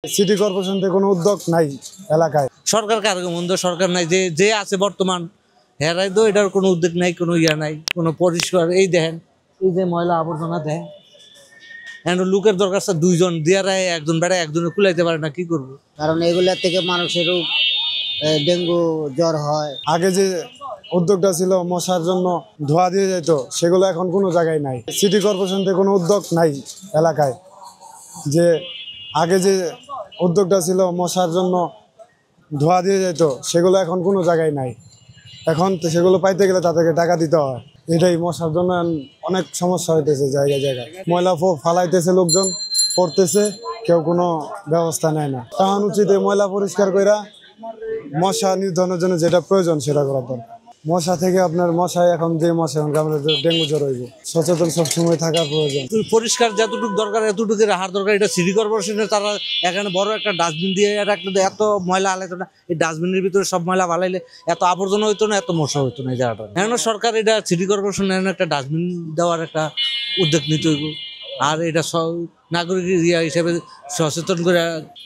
City corporation থেকে কোনো উদ্যোগ নাই এলাকায়। সরকার কারো মন্দ সরকার নাই, যে যে আছে বর্তমান হেরাই তো এটার কোনো উদ্যোগ নাই, কোনো ইয়া নাই, কোনো পরিষ্কার। এই দেখেন, এই যে ময়লা আবর্জনা দেখেন, এখন লোকের দরকার দুইজন দিয়ারায় একজন বেড়ায় একজনে কুলাইতে পারে না, কি করবো? কারণ এগুলা থেকে মানুষের ডেঙ্গু জ্বর হয়। আগে যে উদ্যোগটা ছিল মশার জন্য ধোয়া দিয়ে যেত, সেগুলো এখন কোনো জায়গায় নাই। সিটি কর্পোরেশন থেকে কোনো উদ্যোগ নাই এলাকায়। যে আগে যে উদ্যোগটা ছিল মশার জন্য ধোয়া দিয়ে যেত, সেগুলো এখন কোনো জায়গায় নাই। এখন তো সেগুলো পাইতে গেলে তাদেরকে টাকা দিতে হয়। এটাই মশার জন্য অনেক সমস্যা হইতেছে জায়গায় জায়গায়। ময়লা ফালাইতেছে লোকজন, পড়তেছে, কেউ কোনো ব্যবস্থা নেয় না। তখন উচিত এই ময়লা পরিষ্কার কইরা মশা নিধনের জন্য যেটা প্রয়োজন সেটা করা দরকার। মশা থেকে আপনার মশায় এখন যে মশা আমাদের ডেঙ্গু জ্বর হইব, সচেতন সবসময় থাকার প্রয়োজন। পরিষ্কার যতটুকু দরকার এতটুকু রাখার দরকার। এটা সিটি কর্পোরেশনের, তারা এখানে বড় একটা ডাস্টবিন দিয়ে রাখলে এত ময়লা আলাইতো না। এই ডাস্টবিনের ভিতরে সব ময়লা ফালাইলে এত আবর্জনা হইতো না, এত মশা হইতো না এই জায়গাটা। এখন সরকার এটা সিটি কর্পোরেশন একটা ডাস্টবিন দেওয়ার একটা উদ্যোগ নিতে হইব। আর এটা নাগরিক ইয়া হিসেবে সচেতন করে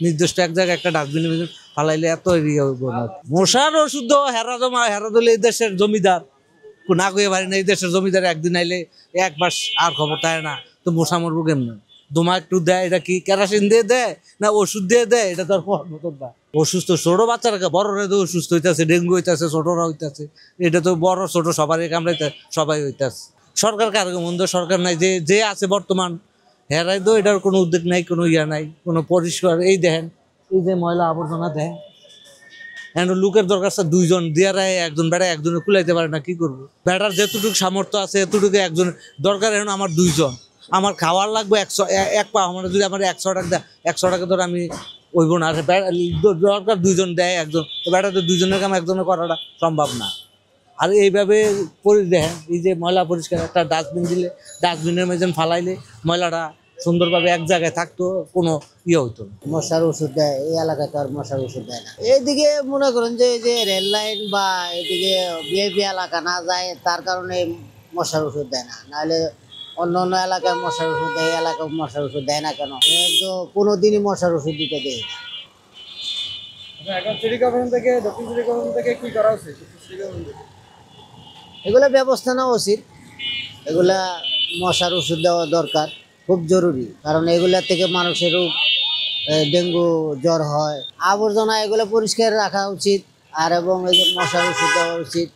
নির্দিষ্ট এক জায়গায় একটা ডাস্টবিনের ভিতরে ফালাইলে এত ইয়ে হইব না। মশার ওষুধ হেরা জমা, হেরা দিলে এই দেশের জমিদার না গিয়ে পারি না। এই দেশের জমিদার একদিন আইলে এক মাস আর খবর থাকে না, তো মশা মরবো কেমন? দোমা একটু দেয়, এটা কি কেরাসিন দিয়ে দেয় না ওষুধ দিয়ে দেয়? এটা তো অসুস্থ ছোট বাচ্চারা, বড়রা তো অসুস্থ হইতেছে, ডেঙ্গু হইতেছে, ছোটরা হইতেছে। এটা তো বড় ছোট সবারই কামড়াইতে, সবাই হইতেছে। সরকার কারো মন্দ সরকার নাই, যে যে আছে বর্তমান হেরাই তো এটার কোনো উদ্যোগ নাই, কোনো ইয়া নাই, কোনো পরিষ্কার। এই দেখেন, এই যে ময়লা আবর্জনা দেখেন, এখন লোকের দরকার দুইজন দিয়ারায় একজন বেড়ায় একজনে কুলাইতে পারে না, কি করবো? বেড়ার যেতটুকু সামর্থ্য আছে এতটুকু একজন দরকার। এখন আমার দুইজন, আমার খাওয়ার লাগবে 100 এক পা। আমার যদি আমার 100 টাকা দেয়, 100 টাকা ধরে আমি ওইব না। দরকার দুইজন দেয় একজন, তো বেড়াতে দুইজনের কাম একজনে করাটা সম্ভব না। আর এইভাবে দেখেন, এই যে ময়লা পরিষ্কার একটা ডাস্টবিন দিলে, ডাস্টবিনের মাঝে ফালাইলে ময়লাটা সুন্দরভাবে এক জায়গায় থাকতো, কোনো ইয়ে হইতো না। মশার ওষুধ দেয়, এই এলাকায় তো আর মশার ওষুধ দেয় না। এইদিকে মনে করেন যে এই যে রেল লাইন বা এদিকে বিএপি এলাকা না যায়, তার কারণে মশার ওষুধ দেয় না। নাহলে অন্য অন্য এলাকায় মশার ওষুধ দেয়, এই এলাকায় মশার ওষুধ দেয় না কেন? তো কোনোদিনই মশার ওষুধ দিতে দেয় না। এখন সিটি কর্পোরেশন থেকে, দক্ষিণ সিটি কর্পোরেশন থেকে কি করা উচিত? এগুলো ব্যবস্থা নেওয়া উচিত। এগুলা মশার ওষুধ দেওয়া দরকার, খুব জরুরি। কারণ এগুলা থেকে মানুষের ডেঙ্গু জ্বর হয়। আবর্জনা এগুলো পরিষ্কার রাখা উচিত, আর এবং এই যে মশার ওষুধ দেওয়া উচিত।